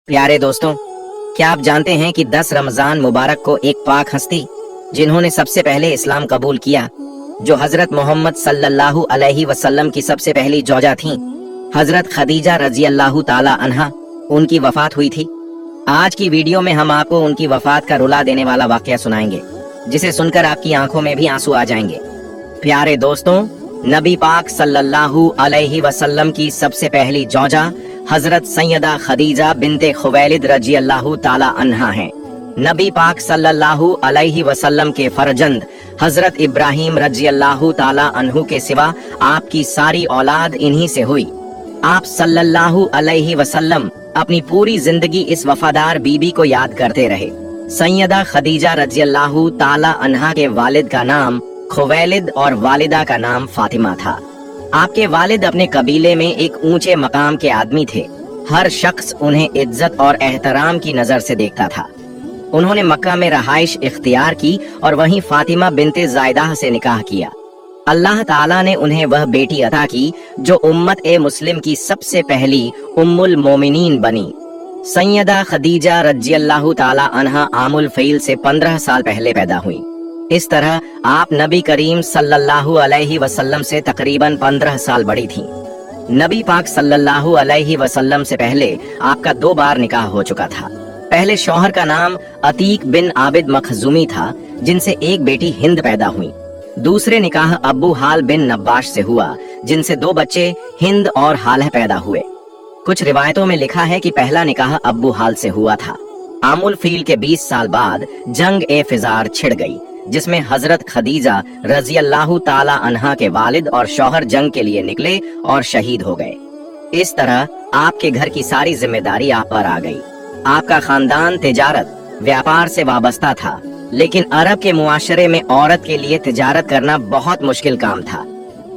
प्यारे दोस्तों, क्या आप जानते हैं कि 10 रमजान मुबारक को एक पाक हस्ती जिन्होंने सबसे पहले इस्लाम कबूल किया, जो हजरत मोहम्मद सल्लल्लाहु अलैहि वसल्लम की सबसे पहली जोजा थीं, हजरत खदीजा रजी अल्लाह ताला अन्हा, उनकी वफात हुई थी। आज की वीडियो में हम आपको उनकी वफात का रुला देने वाला वाकया सुनाएंगे, जिसे सुनकर आपकी आंखों में भी आंसू आ जाएंगे। प्यारे दोस्तों, नबी पाक सल्लल्लाहु अलैहि वसल्लम की सबसे पहली जोजा हजरत सैयदा खदीजा बिनते खुवैलिद रजी अल्लाह ताला अन्हा हैं। नबी पाक सल्लल्लाहु अलैहि वसल्लम के फरजंद हजरत इब्राहिम रजी अल्लाह ताला अन्हु के सिवा आपकी सारी औलाद इन्हीं से हुई। आप सल्लल्लाहु अलैहि वसल्लम अपनी पूरी जिंदगी इस वफादार बीबी को याद करते रहे। सैयदा खदीजा रजी अल्लाह ताला अन्हा के वालिद का नाम खुवैलिद और वालिदा का नाम फातिमा था। आपके वालिद अपने कबीले में एक ऊंचे मकाम के आदमी थे। हर शख्स उन्हें इज्जत और एहतराम की नजर से देखता था। उन्होंने मक्का में रहाइश इख्तियार की और वहीं फातिमा बिनते ज़ायदा से निकाह किया। अल्लाह ताला ने उन्हें वह बेटी अता की जो उम्मत ए मुस्लिम की सबसे पहली उम्मुल मोमिनीन बनी। सैयदा खदीजा रजी अल्लाह ताला अन्हा आमुल फ़ील से 15 साल पहले पैदा हुई। इस तरह आप नबी करीम सल्लल्लाहु अलैहि वसल्लम से तकरीबन 15 साल बड़ी थीं। नबी पाक सल्लल्लाहु अलैहि वसल्लम से पहले आपका 2 बार निकाह हो चुका था। पहले शौहर का नाम अतीक बिन आबिद मखजूमी था, जिनसे एक बेटी हिंद पैदा हुई। दूसरे निकाह अब्बू हाल बिन नब्बाश से हुआ, जिनसे 2 बच्चे हिंद और हालह पैदा हुए। कुछ रिवायतों में लिखा है कि पहला निकाह अब्बू हाल से हुआ था। आमुल फ़ील के 20 साल बाद जंग ए फिजार छिड़ गई, जिसमें हजरत खदीजा रजी अल्लाह ताला अन्हा के वालिद और शौहर जंग के लिए निकले और शहीद हो गए। इस तरह आपके घर की सारी जिम्मेदारी आप पर आ गई। आपका खानदान तिजारत व्यापार से वाबस्ता था, लेकिन अरब के मुआशरे में औरत के लिए तिजारत करना बहुत मुश्किल काम था।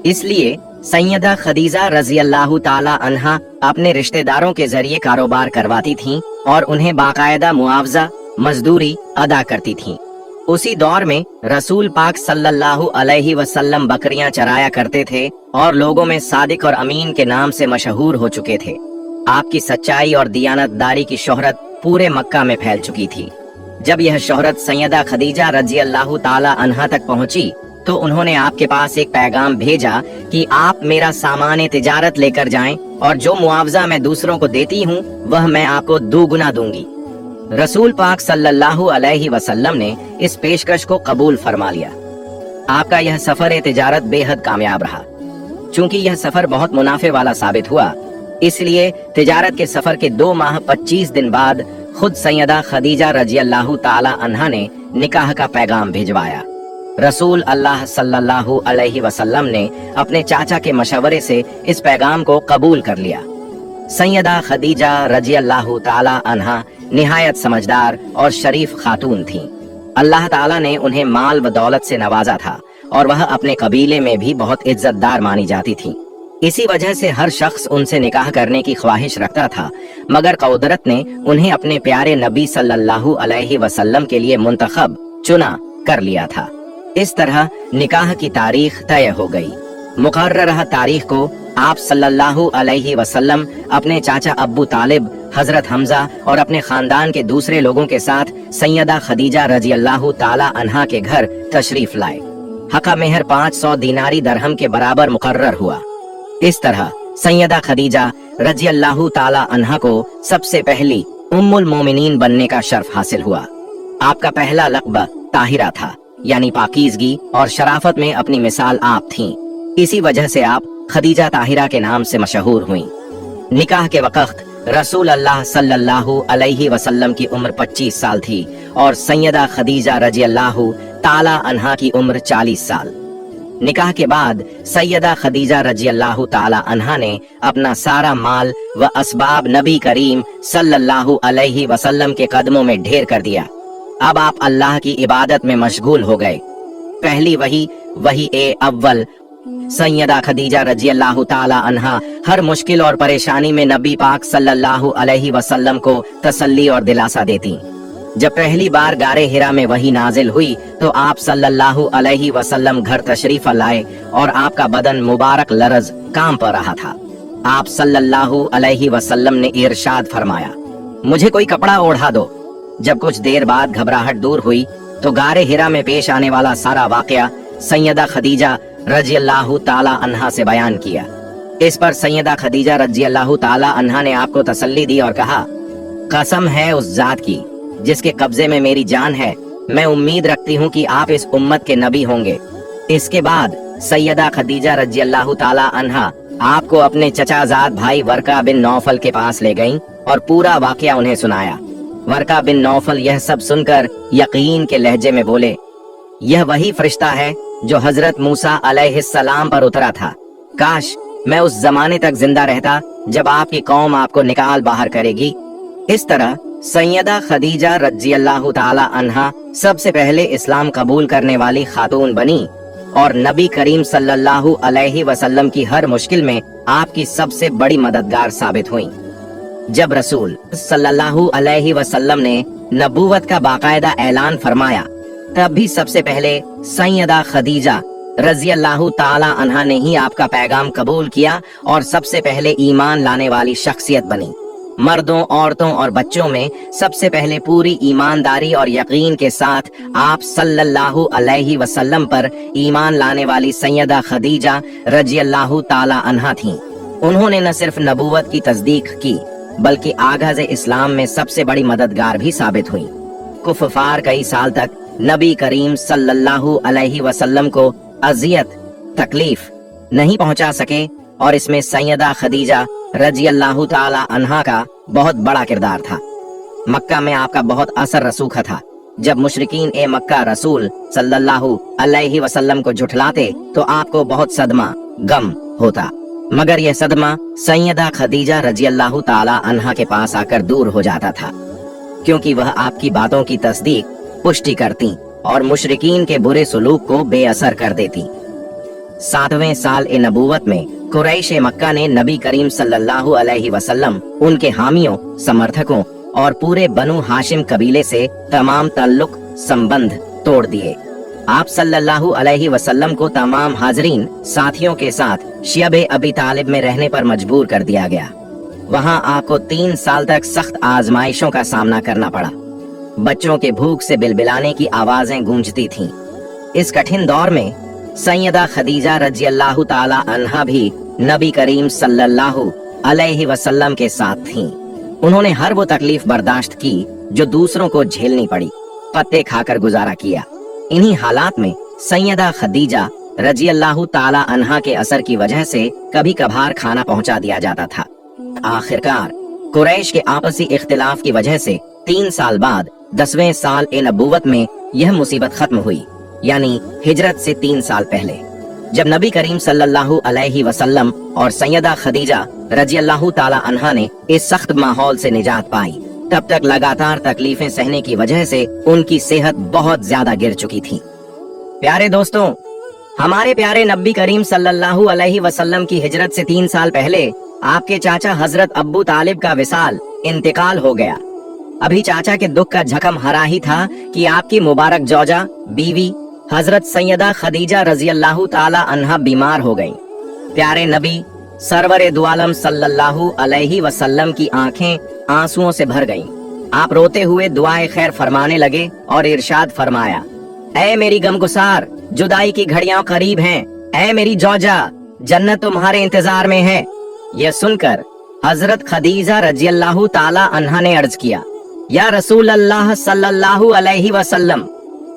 इसलिए सैयदा खदीजा रजी अल्लाह ताला अन्हा अपने रिश्तेदारों के जरिए कारोबार करवाती थीं और उन्हें बाकायदा मुआवजा मजदूरी अदा करती थीं। उसी दौर में रसूल पाक सल्लल्लाहु अलैहि वसल्लम बकरियां चराया करते थे और लोगों में सादिक और अमीन के नाम से मशहूर हो चुके थे। आपकी सच्चाई और दियानतदारी की शोहरत पूरे मक्का में फैल चुकी थी। जब यह शोहरत सैयदा खदीजा रजी अल्लाह ताला अन्हा तक पहुंची, तो उन्होंने आपके पास एक पैगाम भेजा कि आप मेरा सामान तिजारत लेकर जाएं और जो मुआवजा मैं दूसरों को देती हूँ वह मैं आपको 2 गुना दूंगी। रसूल पाक सल्लल्लाहु अलैहि वसल्लम ने इस पेशकश को कबूल फरमा लिया। आपका यह सफर तिजारत बेहद कामयाब रहा। चूंकि यह सफर बहुत मुनाफे वाला साबित हुआ, इसलिए तिजारत के सफर के 2 माह 25 दिन बाद खुद सैयदा खदीजा रजी अल्लाह ताला अन्हा ने निकाह का पैगाम भिजवाया। रसूल अल्लाह सल्लल्लाहु अलैहि वसल्लम ने अपने चाचा के मशवरे से इस पैगाम को कबूल कर लिया। सैयदा खदीजा रजी अल्लाह ताला अन्हा निहायत समझदार और शरीफ खातून थीं। अल्लाह ताला ने उन्हें माल व दौलत से नवाजा था और वह अपने कबीले में भी बहुत इज्जतदार मानी जाती थीं। इसी वजह से हर शख्स उनसे निकाह करने की ख्वाहिश रखता था, मगर कुदरत ने उन्हें अपने प्यारे नबी सल्लल्लाहु अलैहि वसल्लम के लिए मुंतखब चुना कर लिया था। इस तरह निकाह की तारीख तय हो गई। मुकर्ररह तारीख को आप सल्लल्लाहु अलैहि वसल्लम अपने चाचा अब्बू तालिब, हजरत हमजा और अपने खानदान के दूसरे लोगों के साथ सैयदा खदीजा रजी अल्लाह ताला अन्हा के घर तशरीफ लाए। हका मेहर 500 दीनारी दरहम के बराबर मुकर्रर हुआ। इस तरह सैयदा खदीजा रजी अल्लाह ताला अन्हा को सबसे पहली उम्मुल मोमिनीन बनने का शर्फ हासिल हुआ। आपका पहला लक़ब ताहिरा था, यानी पाकीज़गी और शराफत में अपनी मिसाल आप थीं। इसी वजह से आप खदीजा ताहिरा के नाम से मशहूर हुईं। निकाह के वक़्त रसूल अल्लाह सल्लल्लाहु अलैहि वसल्लम की उम्र 25 साल थी और सैयदा खदीजा रजी अल्लाह ताला अन्हा की उम्र 40 साल। निकाह के बाद सैयदा खदीजा रजी अल्लाह ताला अन्हा ने अपना सारा माल व असबाब नबी करीम सल्लल्लाहु अलैहि वसल्लम के कदमों में ढेर कर दिया। अब आप अल्लाह की इबादत में मशगूल हो गए। पहली वही ए अव्वल सैयदा खदीजा रजी अल्लाह ताला अन्हा हर मुश्किल और परेशानी में नबी पाक सल्लल्लाहु अलैहि वसल्लम को तसल्ली और दिलासा देती। जब पहली बार गारे हिरा में वही नाजिल हुई, तो आप सल्लल्लाहु अलैहि वसल्लम घर तशरीफ लाए और आपका बदन मुबारक लरज कांप रहा था। आप सल्लल्लाहु अलैहि वसल्लम ने इरशाद फरमाया, मुझे कोई कपड़ा ओढ़ा दो। जब कुछ देर बाद घबराहट दूर हुई तो गारे हिरा में पेश आने वाला सारा वाकया सैयदा खदीजा रज़ियल्लाहु ताला अन्हा से बयान किया। इस पर सैयदा खदीजा रज़ियल्लाहु ताला अन्हा ने आपको तसल्ली दी और कहा, कसम है उस जात की जिसके कब्जे में मेरी जान है, मैं उम्मीद रखती हूँ कि आप इस उम्मत के नबी होंगे। इसके बाद सैयदा खदीजा रज़ियल्लाहु ताला अन्हा आपको अपने चचाजाद भाई वर्का बिन नौफल के पास ले गईं और पूरा वाकया उन्हें सुनाया। वर्का बिन नौफल यह सब सुनकर यकीन के लहजे में बोले, यह वही फरिश्ता है जो हजरत मूसा अलैहिस्सलाम पर उतरा था। काश मैं उस जमाने तक जिंदा रहता जब आपकी कौम आपको निकाल बाहर करेगी। इस तरह सैयदा खदीजा रज़ियल्लाहु ताला अन्हा सबसे पहले इस्लाम कबूल करने वाली खातून बनी और नबी करीम सल्लल्लाहु अलैहि वसल्लम की हर मुश्किल में आपकी सबसे बड़ी मददगार साबित हुई। जब रसूल सल्लल्लाहु अलैहि वसल्लम ने नबूवत का बाकायदा ऐलान फरमाया, तब भी सबसे पहले सैयदा खदीजा रज़ियल्लाहु ताला अन्हा ने ही आपका पैगाम कबूल किया और सबसे पहले ईमान लाने वाली शख्सियत बनी। मर्दों, औरतों और बच्चों में सबसे पहले पूरी ईमानदारी और यकीन के साथ आप सल्लल्लाहु अलैहि वसल्लम पर ईमान लाने वाली सैयदा खदीजा रज़ियल्लाहु ताला अन्हा थीं। उन्होंने न सिर्फ नबूवत की तस्दीक की बल्कि आगाज़ इस्लाम में सबसे बड़ी मददगार भी साबित हुई। कुफ़ार कई साल तक नबी करीम सल्लल्लाहु अलैहि वसल्लम को अजियत तकलीफ नहीं पहुंचा सके और इसमें सैयदा खदीजा रज़ियल्लाहु ताला अन्हा का बहुत बड़ा किरदार था। मक्का में आपका बहुत असर रसूखा था। जब मुशरिकीन ए मक्का रसूल सल्लल्लाहु अलैहि वसल्लम को झुठलाते तो आपको बहुत सदमा गम होता, मगर यह सदमा सैयदा खदीजा रज़ियल्लाहु ताला अन्हा के पास आकर दूर हो जाता था, क्योंकि वह आपकी बातों की तस्दीक पुष्टि करती और मुशरिकीन के बुरे सलूक को बेअसर कर देती। 7वें साल ए नबूवत में कुरैश मक्का ने नबी करीम सल्लल्लाहु अलैहि वसल्लम, उनके हामियों, समर्थकों और पूरे बनु हाशिम कबीले से तमाम ताल्लुक संबंध तोड़ दिए। आप सल्लल्लाहु अलैहि वसल्लम को तमाम हाजरीन साथियों के साथ शियबे अबी तालिब में रहने पर मजबूर कर दिया गया। वहां आपको 3 साल तक सख्त आजमाइशों का सामना करना पड़ा। बच्चों के भूख से बिलबिलाने की आवाजें गूंजती थीं। इस कठिन दौर में सैयदा खदीजा रज़ियल्लाहु ताला अन्हा भी नबी करीम सल्लल्लाहु अलैहि वसल्लम के साथ थीं। उन्होंने हर वो तकलीफ बर्दाश्त की जो दूसरों को झेलनी पड़ी, पत्ते खाकर गुजारा किया। इन्हीं हालात में सैयदा खदीजा रज़ियल्लाहु ताला अन्हा के असर की वजह से कभी कभार खाना पहुंचा दिया जाता था। आखिरकार कुरैश के आपसी इख्तिलाफ की वजह से 3 साल बाद 10वें साल ए नबूवत में यह मुसीबत खत्म हुई, यानी हिजरत से 3 साल पहले, जब नबी करीम सल्लल्लाहु अलैहि वसल्लम और सैयदा खदीजा रज़ियल्लाहु ताला अन्हा ने इस सख्त माहौल से निजात पाई। तब तक लगातार तकलीफें सहने की वजह से उनकी सेहत बहुत ज्यादा गिर चुकी थी। प्यारे दोस्तों, हमारे प्यारे नबी करीम सल्लल्लाहु अलैहि वसल्लम की हिजरत से 3 साल पहले आपके चाचा हजरत अब्बू तालिब का विसाल, इंतकाल हो गया। अभी चाचा के दुख का झकम हरा ही था कि आपकी मुबारक जौजा बीवी हजरत सैयदा खदीजा रज़ियल्लाहु ताला अन्हा बीमार हो गईं। प्यारे नबी सरवरे दो आलम सल्लल्लाहु अलैहि वसल्लम की आंखें आंसुओं से भर गईं। आप रोते हुए दुआए खैर फरमाने लगे और इरशाद फरमाया, ऐ मेरी गमगुसार, जुदाई की घड़ियां करीब हैं। ऐ मेरी जौजा, जन्नत तुम्हारे इंतजार में है। यह सुनकर हजरत खदीजा रज़ियल्लाहु ताला अन्हा ने अर्ज किया, या रसूल अल्लाह सल्लल्लाहु अलैहि वसल्लम,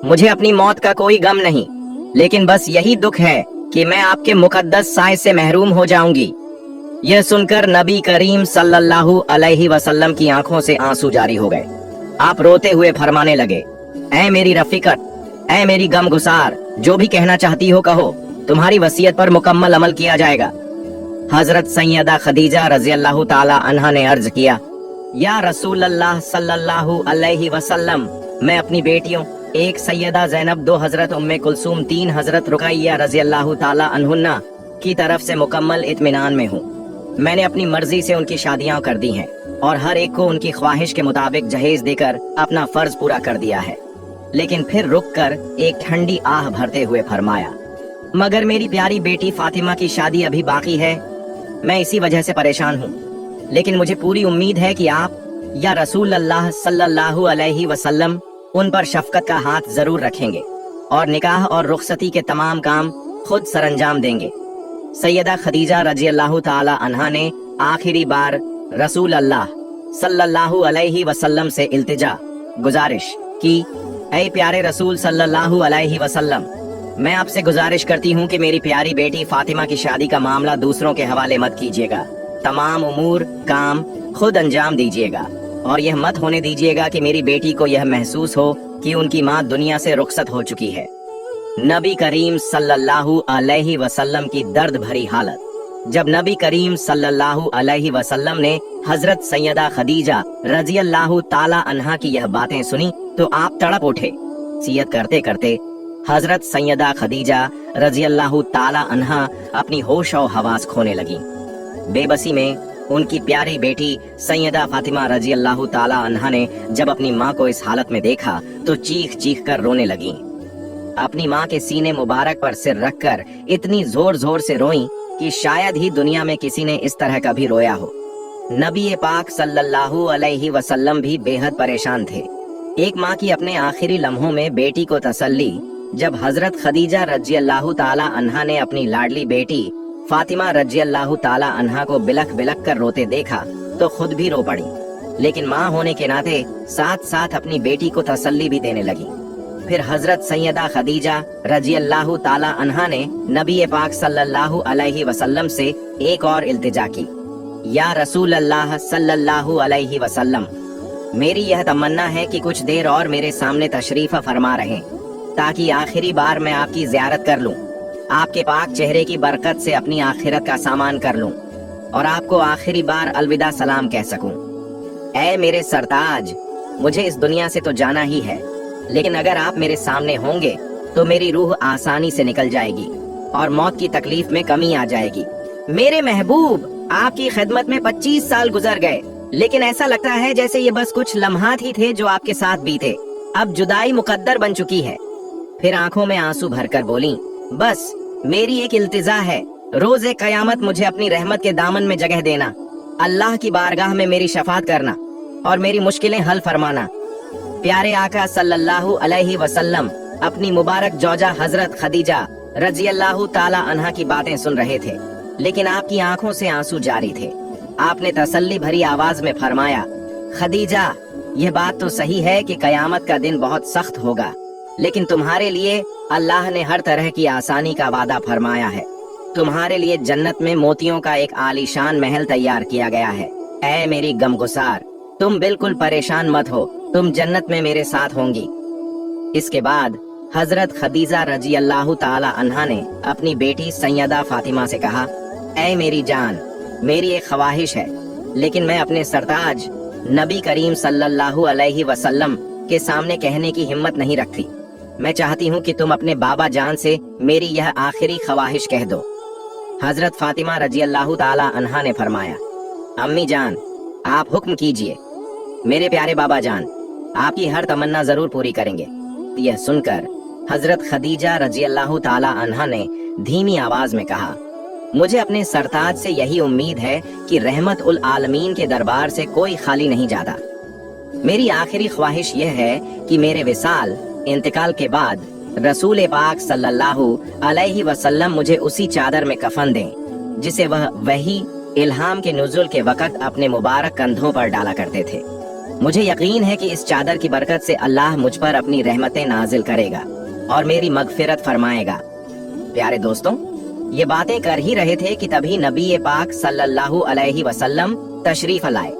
मुझे अपनी मौत का कोई गम नहीं, लेकिन बस यही दुख है कि मैं आपके मुकद्दस साए से महरूम हो जाऊंगी। यह सुनकर नबी करीम सल्लल्लाहु अलैहि वसल्लम की आंखों से आंसू जारी हो गए। आप रोते हुए फरमाने लगे, ऐ मेरी रफीकत, ऐ मेरी गमगुसार, जो भी कहना चाहती हो कहो, तुम्हारी वसीयत पर मुकम्मल अमल किया जाएगा। हजरत सैयदा खदीजा रज़ियल्लाहु ताला अन्हा ने अर्ज किया, या रसूल अल्लाह सल्लल्लाहु अलैहि वसल्लम, मैं अपनी बेटियों, एक सैयदा ज़ैनब, 2 हजरत उम्मे कुलसूम, 3 हजरत रुकैया रज़ियल्लाहु ताला अन्हुन्ना की तरफ से मुकम्मल इत्मीनान में हूँ। मैंने अपनी मर्जी से उनकी शादियां कर दी हैं और हर एक को उनकी ख्वाहिश के मुताबिक जहेज देकर अपना फर्ज पूरा कर दिया है। लेकिन फिर रुक कर एक ठंडी आह भरते हुए फरमाया, मगर मेरी प्यारी बेटी फातिमा की शादी अभी बाकी है। मैं इसी वजह से परेशान हूँ, लेकिन मुझे पूरी उम्मीद है कि आप या रसूल अल्लाह सल्लल्लाहु अलैहि वसल्लम उन पर शफकत का हाथ जरूर रखेंगे और निकाह और रुखसती के तमाम काम खुद सरंजाम देंगे। सैयदा खदीजा रजी अल्लाह ताला अन्हा ने आखिरी बार रसूल अल्लाह सल्लल्लाहु अलैहि वसल्लम से इल्तिजा गुजारिश की, ऐ प्यारे रसूल सल्लल्लाहु अलैहि वसल्लम, मैं आपसे गुजारिश करती हूँ कि मेरी प्यारी बेटी फातिमा की शादी का मामला दूसरों के हवाले मत कीजिएगा। तमाम उमूर काम खुद अंजाम दीजिएगा और यह मत होने दीजिएगा कि मेरी बेटी को यह महसूस हो कि उनकी माँ दुनिया से रुखसत हो चुकी है। नबी करीम सल्लल्लाहु अलैहि वसल्लम की दर्द भरी हालत। जब नबी करीम सल्लल्लाहु अलैहि वसल्लम ने हजरत सैयदा खदीजा रजी अल्लाह ताला अन्हा की यह बातें सुनी तो आप तड़प उठे। सियत करते करते हजरत सैयदा खदीजा रजी अल्लाह ताला अन्हा अपनी होश और हवास खोने लगी। बेबसी में उनकी प्यारी बेटी सैयदा फातिमा रजी अल्लाह ताला अन्हा ने जब अपनी माँ को इस हालत में देखा तो चीख चीख कर रोने लगी। अपनी माँ के सीने मुबारक पर सिर रखकर इतनी जोर जोर से रोईं कि शायद ही दुनिया में किसी ने इस तरह कभी रोया हो। नबी पाक सल्लल्लाहु अलैहि वसल्लम भी बेहद परेशान थे। एक माँ की अपने आखिरी लम्हों में बेटी को तसल्ली जब हजरत खदीजा रजी अल्लाह ताला अन्हा ने अपनी लाडली बेटी फातिमा रजी अल्लाह ताला अन्हा को बिलख बिलख कर रोते देखा तो खुद भी रो पड़ी, लेकिन माँ होने के नाते साथ साथ अपनी बेटी को तसल्ली भी देने लगी। फिर हजरत सैयदा खदीजा रजी अल्लाह ताला अन्हा ने नबी पाक सल्लल्लाहु अलैहि वसल्लम से एक और इल्तिजा की, या रसूल अल्लाह सल्लल्लाहु अलैहि वसल्लम, मेरी यह तमन्ना है कि कुछ देर और मेरे सामने तशरीफ फरमा रहें ताकि आखिरी बार मैं आपकी ज़ियारत कर लूं, आपके पाक चेहरे की बरकत से अपनी आखिरत का सामान कर लूं और आपको आखिरी बार अलविदा सलाम कह सकूं। ऐ मेरे सरताज, मुझे इस दुनिया से तो जाना ही है, लेकिन अगर आप मेरे सामने होंगे तो मेरी रूह आसानी से निकल जाएगी और मौत की तकलीफ में कमी आ जाएगी। मेरे महबूब, आपकी खिदमत में 25 साल गुजर गए, लेकिन ऐसा लगता है जैसे ये बस कुछ लम्हात ही थे जो आपके साथ बीते। अब जुदाई मुकद्दर बन चुकी है। फिर आंखों में आंसू भरकर बोली, बस मेरी एक इल्तिजा है, रोज़े कयामत मुझे अपनी रहमत के दामन में जगह देना, अल्लाह की बारगाह में मेरी शफात करना और मेरी मुश्किलें हल फरमाना। प्यारे आका सल्लल्लाहु अलैहि वसल्लम अपनी मुबारक जौजा हजरत खदीजा रजी अल्लाह ताला अन्हा की बातें सुन रहे थे, लेकिन आपकी आंखों से आंसू जारी थे। आपने तसल्ली भरी आवाज में फरमाया, खदीजा, यह बात तो सही है कि कयामत का दिन बहुत सख्त होगा, लेकिन तुम्हारे लिए अल्लाह ने हर तरह की आसानी का वादा फरमाया है। तुम्हारे लिए जन्नत में मोतियों का एक आलीशान महल तैयार किया गया है। ऐ मेरी गमगुसार, तुम बिल्कुल परेशान मत हो, तुम जन्नत में मेरे साथ होंगी। इसके बाद हजरत खदीजा रजी अल्लाह ताला अन्हा ने अपनी बेटी सैयदा फातिमा से कहा, ऐ मेरी जान, मेरी एक ख्वाहिश है, लेकिन मैं अपने सरताज नबी करीम सल्लल्लाहु अलैहि वसल्लम के सामने कहने की हिम्मत नहीं रखती। मैं चाहती हूँ कि तुम अपने बाबा जान से मेरी यह आखिरी ख्वाहिश कह दो। हजरत फातिमा रजी अल्लाह ताला अन्हा ने फरमाया, अम्मी जान, आप हुक्म कीजिए। मेरे प्यारे बाबा जान, आपकी हर तमन्ना जरूर पूरी करेंगे। यह सुनकर हजरत खदीजा रजी अल्लाह ताला अन्हा ने धीमी आवाज में कहा, मुझे अपने सरताज से यही उम्मीद है कि रहमत उल आलमीन के दरबार से कोई खाली नहीं जाता। मेरी आखिरी ख्वाहिश यह है कि मेरे विसाल इंतकाल के बाद रसूल पाक सल्लल्लाहु अलैहि वसल्लम मुझे उसी चादर में कफन दें जिसे वह वही इल्हाम के नुज़ुल के वक़्त अपने मुबारक कंधों पर डाला करते थे। मुझे यकीन है कि इस चादर की बरकत से अल्लाह मुझ पर अपनी रहमतें नाजिल करेगा और मेरी मगफिरत फरमाएगा। प्यारे दोस्तों, ये बातें कर ही रहे थे कि तभी नबी पाक सल्लल्लाहु अलैहि वसल्लम तशरीफ लाए।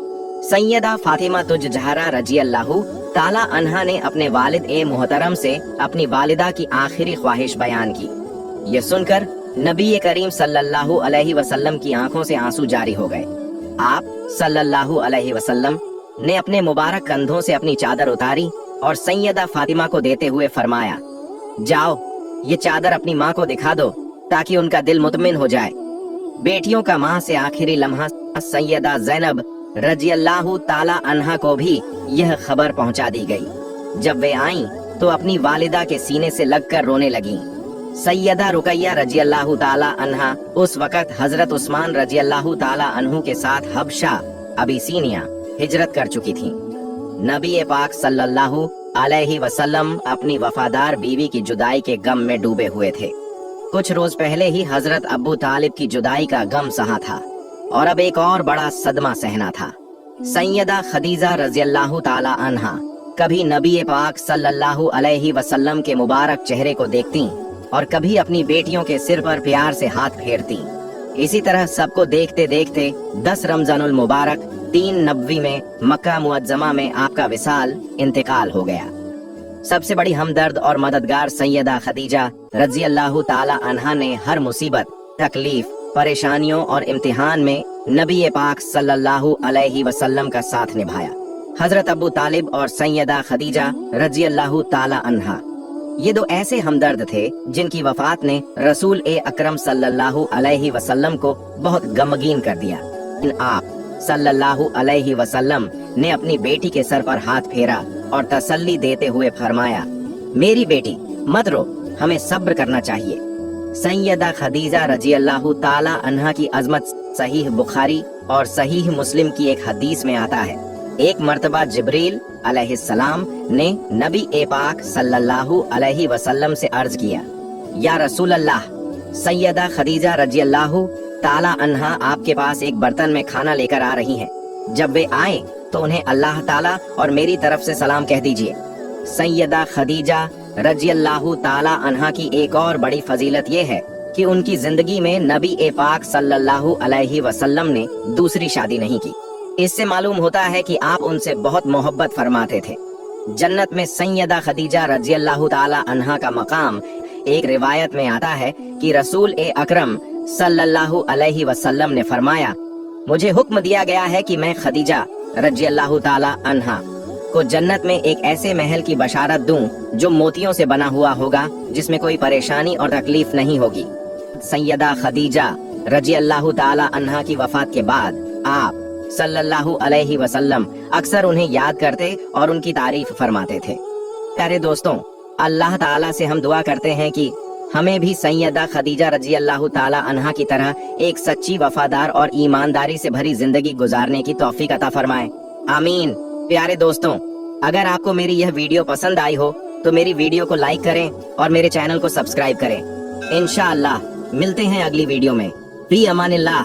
सैयदा फातिमा तुज जहरा रजी अल्लाह ताला अन्हा ने अपने वालिद ए मोहतरम से अपनी वालिदा की आखिरी ख्वाहिश बयान की। ये सुनकर नबी करीम सल्लल्लाहु अलैहि वसल्लम की आंखों से आंसू जारी हो गए। आप सल्लल्लाहु अलैहि वसल्लम ने अपने मुबारक कंधों से अपनी चादर उतारी और सैयदा फातिमा को देते हुए फरमाया, जाओ ये चादर अपनी माँ को दिखा दो ताकि उनका दिल मुतमिन हो जाए। बेटियों का माँ से आखिरी लम्हा सैयदा ज़ैनब रजी अल्लाह ताला अन्हा को भी यह खबर पहुंचा दी गई। जब वे आईं तो अपनी वालिदा के सीने से लगकर रोने लगीं। सैयदा रुकैया रजी अल्लाह ताला अन्हा उस वक़्त हजरत उस्मान रजी अल्लाह ताला अन्हु के साथ हबशा अबिसीनिया हिजरत कर चुकी थीं। नबी पाक सल्लल्लाहु अलैहि वसल्लम अपनी वफादार बीवी की जुदाई के गम में डूबे हुए थे। कुछ रोज पहले ही हजरत अबू तालिब की जुदाई का गम सहा था और अब एक और बड़ा सदमा सहना था। सैयदा खदीजा रज़ियल्लाहु ताला अन्हा कभी नबी पाक सल्लल्लाहु अलैहि वसल्लम के मुबारक चेहरे को देखती और कभी अपनी बेटियों के सिर पर प्यार से हाथ फेरती। इसी तरह सबको देखते देखते 10 रमजानुल मुबारक 3 नबवी में मक्का मुअज्जमा में आपका विसाल इंतकाल हो गया। सबसे बड़ी हमदर्द और मददगार सैयदा खदीजा रज़ियल्लाहु ताला अन्हा ने हर मुसीबत, तकलीफ, परेशानियों और इम्तिहान में नबी पाक सल्लल्लाहु अलैहि वसल्लम का साथ निभाया। हजरत अबू तालिब और सैयदा खदीजा रज़ियल्लाहु ताला अन्हा ये दो ऐसे हमदर्द थे जिनकी वफात ने रसूल अकरम सल्लल्लाहु अलैहि वसल्लम को बहुत गमगीन कर दिया। आप सल्लल्लाहु अलैहि वसल्लम ने अपनी बेटी के सर पर हाथ फेरा और तसल्ली देते हुए फरमाया, मेरी बेटी मत रो, हमें सब्र करना चाहिए। सैयदा खदीजा रज़ियल्लाहु ताला अन्हा की अजमत सहीह बुखारी और सहीह मुस्लिम की एक हदीस में आता है। एक मर्तबा जिब्रील अलैहिस्सलाम ने नबी पाक सल्लल्लाहु अलैहि वसल्लम से अर्ज किया, या रसूल अल्लाह, सैयदा खदीजा रज़ियल्लाहु ताला अन्हा आपके पास एक बर्तन में खाना लेकर आ रही हैं। जब वे आए तो उन्हें अल्लाह ताला और मेरी तरफ से सलाम कह दीजिए। सैयदा खदीजा रज़ियल्लाहु ताला अन्हा की एक और बड़ी फजीलत ये है कि उनकी जिंदगी में नबी पाक सल्लल्लाहु अलैहि वसल्लम ने दूसरी शादी नहीं की। इससे मालूम होता है कि आप उनसे बहुत मोहब्बत फरमाते थे। जन्नत में सैयदा खदीजा रज़ियल्लाहु ताला अन्हा का मकाम, एक रिवायत में आता है कि रसूल अकरम सल्लल्लाहु अलैहि वसल्लम ने फरमाया, मुझे हुक्म दिया गया है कि मैं खदीजा रज़ियल्लाहु ताला अन्हा को जन्नत में एक ऐसे महल की बशारत दूं जो मोतियों से बना हुआ होगा, जिसमें कोई परेशानी और तकलीफ नहीं होगी। सैयदा खदीजा रज़ियल्लाहु ताला अन्हा की वफात के बाद आप सल्लल्लाहु अलैहि वसल्लम अक्सर उन्हें याद करते और उनकी तारीफ फरमाते थे। प्यारे दोस्तों, अल्लाह ताला से हम दुआ करते हैं कि हमें भी सैयदा खदीजा रज़ियल्लाहु ताला अन्हा की तरह एक सच्ची, वफादार और ईमानदारी से भरी जिंदगी गुजारने की तौफीक अता फरमाए। आमीन। प्यारे दोस्तों, अगर आपको मेरी यह वीडियो पसंद आई हो तो मेरी वीडियो को लाइक करें और मेरे चैनल को सब्सक्राइब करें। इंशाअल्लाह मिलते हैं अगली वीडियो में। फी अमानिल्लाह।